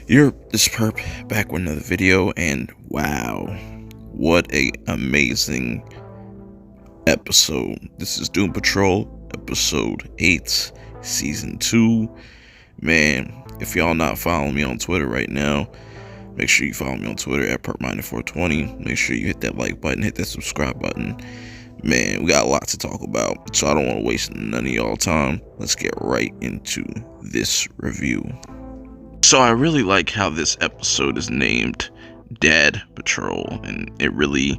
You're this perp back with another video, and wow, what a amazing episode. This is Doom Patrol episode 8 season 2. Man, if y'all not following me on Twitter right now, make sure you follow me on Twitter at perpminer420. Make sure you hit that like button, hit that subscribe button. Man, we got a lot to talk about, so I don't want to waste none of y'all time. Let's get right into this review. So I really like how this episode is named Dad Patrol, and it really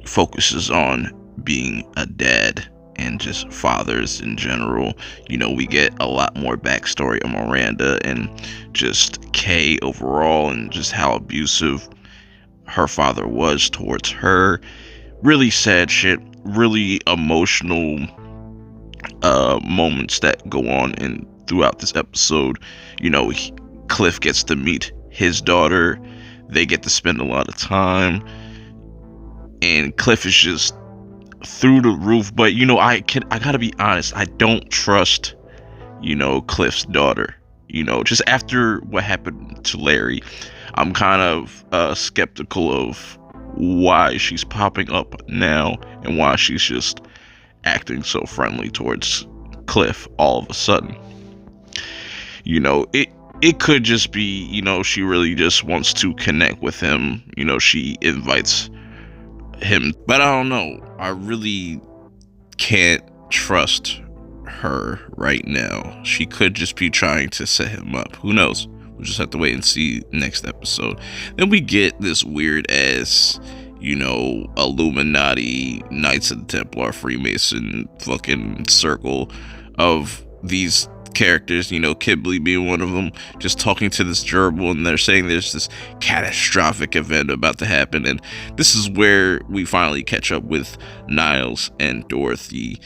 focuses on being a dad and just fathers in general. You know, we get a lot more backstory of Miranda and just Kay overall, and just how abusive her father was towards her. Really sad shit, really emotional moments that go on in throughout this episode. You know, Cliff gets to meet his daughter. They get to spend a lot of time, and Cliff is just through the roof. But you know, I gotta be honest, I don't trust, you know, Cliff's daughter. You know, just after what happened to Larry, I'm kind of skeptical of why she's popping up now and why she's just acting so friendly towards Cliff all of a sudden. You know, it could just be, you know, she really just wants to connect with him. You know, she invites him. But I don't know. I really can't trust her right now. She could just be trying to set him up. Who knows? We'll just have to wait and see next episode. Then we get this weird ass, you know, Illuminati, Knights of the Templar, Freemason fucking circle of these characters, you know, Kibley being one of them, just talking to this gerbil, and they're saying there's this catastrophic event about to happen. And this is where we finally catch up with Niles and Dorothy.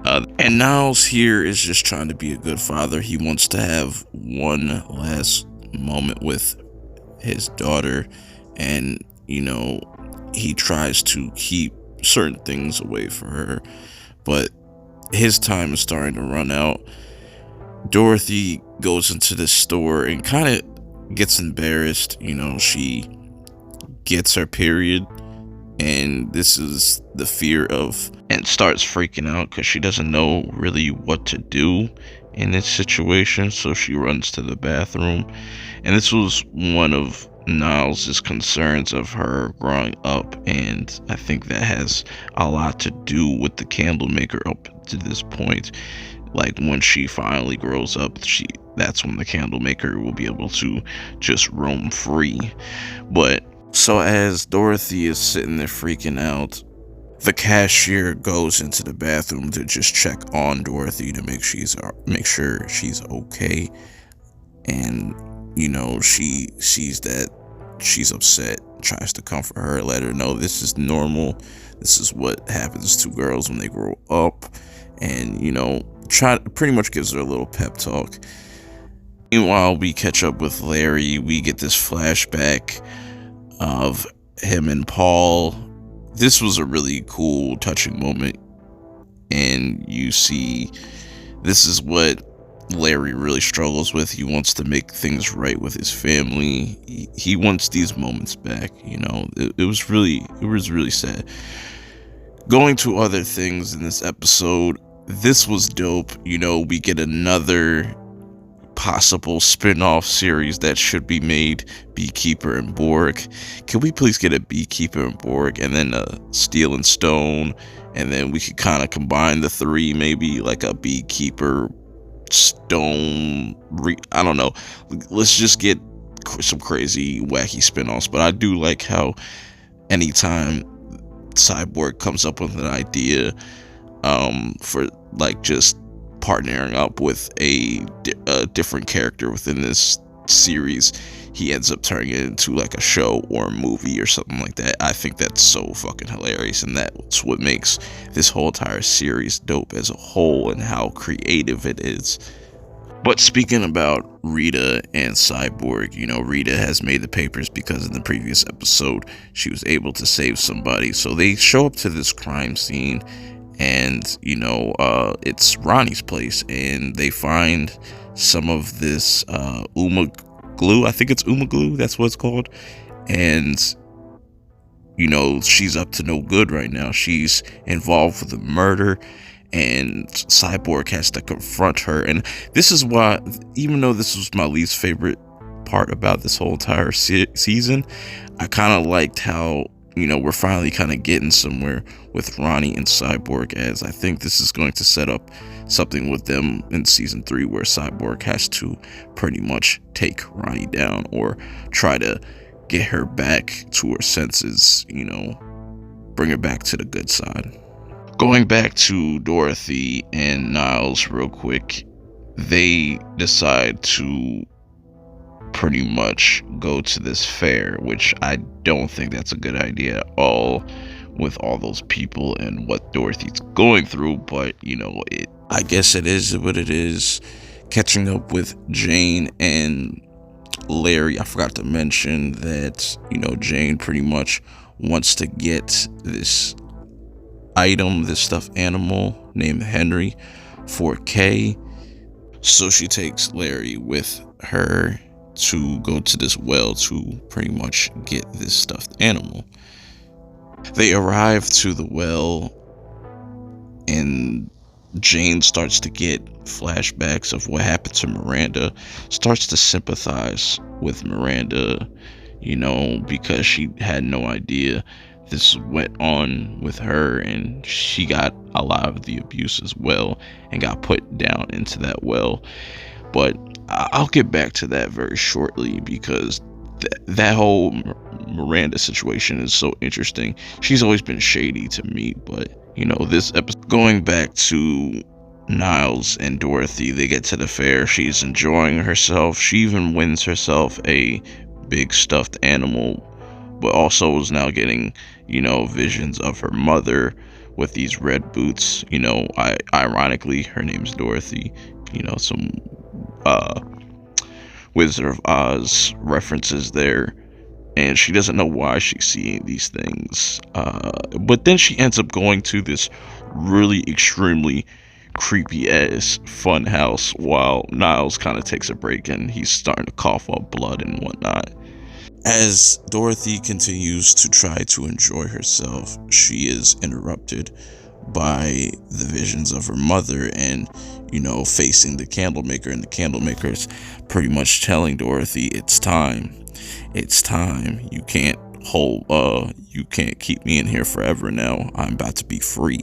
And Niles here is just trying to be a good father. He wants to have one last moment with his daughter, and you know, he tries to keep certain things away from her, but his time is starting to run out. Dorothy goes into the store and kind of gets embarrassed. You know, she gets her period, and this is the fear of, and starts freaking out because she doesn't know really what to do in this situation. So she runs to the bathroom, and this was one of Niles' concerns of her growing up, and I think that has a lot to do with the candle maker up to this point. Like, when she finally grows up, that's when the candle maker will be able to just roam free. But so as Dorothy is sitting there freaking out, the cashier goes into the bathroom to just check on Dorothy to make sure she's okay. And you know, she sees that she's upset, tries to comfort her, let her know this is normal. This is what happens to girls when they grow up. And you know, pretty much gives her a little pep talk. Meanwhile, we catch up with Larry. We get this flashback of him and Paul. This was a really cool, touching moment, and you see this is what Larry really struggles with. He wants to make things right with his family. He wants these moments back. You know, it was really sad. Going to other things in this episode, this was dope. You know, we get another possible spin-off series that should be made, Beekeeper and Borg. Can we please get a Beekeeper and Borg, and then a Steel and Stone, and then we could kind of combine the three, maybe like a Beekeeper Stone, I don't know. Let's just get some crazy wacky spin-offs. But I do like how anytime Cyborg comes up with an idea for like just partnering up with a different character within this series, he ends up turning it into like a show or a movie or something like that. I think that's so fucking hilarious, and that's what makes this whole entire series dope as a whole, and how creative it is. But speaking about Rita and Cyborg, you know, Rita has made the papers because in the previous episode she was able to save somebody. So they show up to this crime scene, and you know, it's Ronnie's place, and they find some of this glue. I think it's Uma glue. That's what it's called. And she's up to no good right now. She's involved with a murder, and Cyborg has to confront her. And this is why, even though this was my least favorite part about this whole entire season, I kind of liked how we're finally kind of getting somewhere with Roni and Cyborg, as I think this is going to set up something with them in season 3 where Cyborg has to pretty much take Roni down or try to get her back to her senses, bring her back to the good side. Going back to Dorothy and Niles real quick, they decide to pretty much go to this fair, which I don't think that's a good idea at all with all those people and what Dorothy's going through, but I guess it is what it is. Catching up with Jane and Larry, I forgot to mention that Jane pretty much wants to get this item, this stuffed animal named Henry, for Kay, so she takes Larry with her to go to this well to pretty much get this stuffed animal. They arrive to the well, and Jane starts to get flashbacks of what happened to Miranda, starts to sympathize with Miranda, because she had no idea this went on with her, and she got a lot of the abuse as well and got put down into that well. But I'll get back to that very shortly, because that whole Miranda situation is so interesting. She's always been shady to me, but this episode, going back to Niles and Dorothy, they get to the fair. She's enjoying herself. She even wins herself a big stuffed animal, but also is now getting visions of her mother with these red boots. Ironically, her name's Dorothy. Some Wizard of Oz references there, and she doesn't know why she's seeing these things, but then she ends up going to this really extremely creepy ass fun house while Niles kind of takes a break and he's starting to cough up blood and whatnot. As Dorothy continues to try to enjoy herself, she is interrupted by the visions of her mother and facing the candlemaker, and the candlemaker is pretty much telling Dorothy, it's time, you can't keep me in here forever now, I'm about to be free.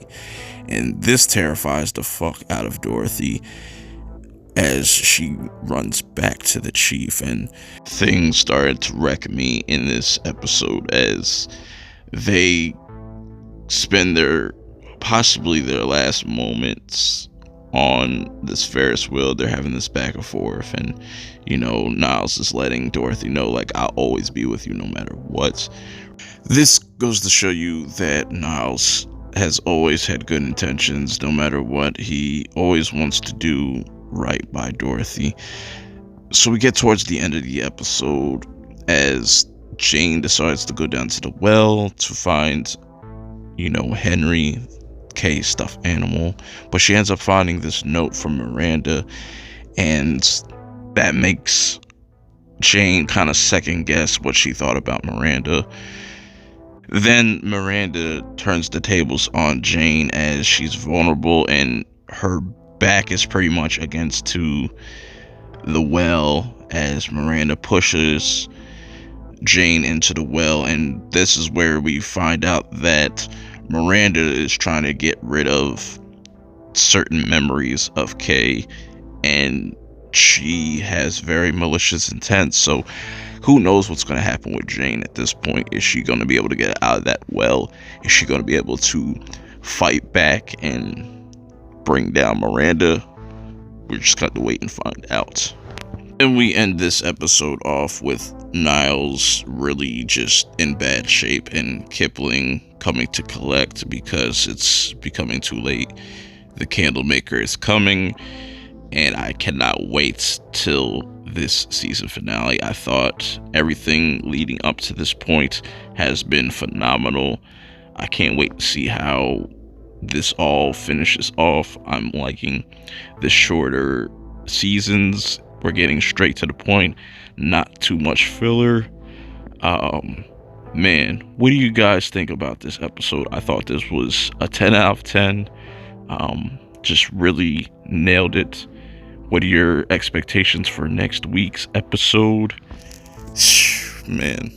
And this terrifies the fuck out of Dorothy as she runs back to the chief, and things started to wreck me in this episode as they spend possibly their last moments on this Ferris wheel. They're having this back and forth, and Niles is letting Dorothy know, like, I'll always be with you no matter what. This goes to show you that Niles has always had good intentions no matter what. He always wants to do right by Dorothy. So we get towards the end of the episode as Jane decides to go down to the well to find Henry, Kay's stuffed animal, but she ends up finding this note from Miranda, and that makes Jane kind of second guess what she thought about Miranda. Then Miranda turns the tables on Jane as she's vulnerable and her back is pretty much against to the well as Miranda pushes Jane into the well, and this is where we find out that Miranda is trying to get rid of certain memories of Kay, and she has very malicious intent. So who knows what's going to happen with Jane at this point? Is she going to be able to get out of that well? Is she going to be able to fight back and bring down Miranda? We're just going to wait and find out. And we end this episode off with Niles really just in bad shape and Kipling coming to collect because it's becoming too late. The candlemaker is coming, and I cannot wait till this season finale. I thought everything leading up to this point has been phenomenal. I can't wait to see how this all finishes off. I'm liking the shorter seasons We're getting straight to the point, not too much filler. Man, what do you guys think about this episode? I thought this was a 10 out of 10. Just really nailed it. What are your expectations for next week's episode? Man,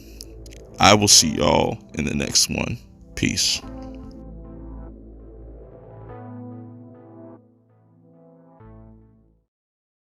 I will see y'all in the next one. Peace.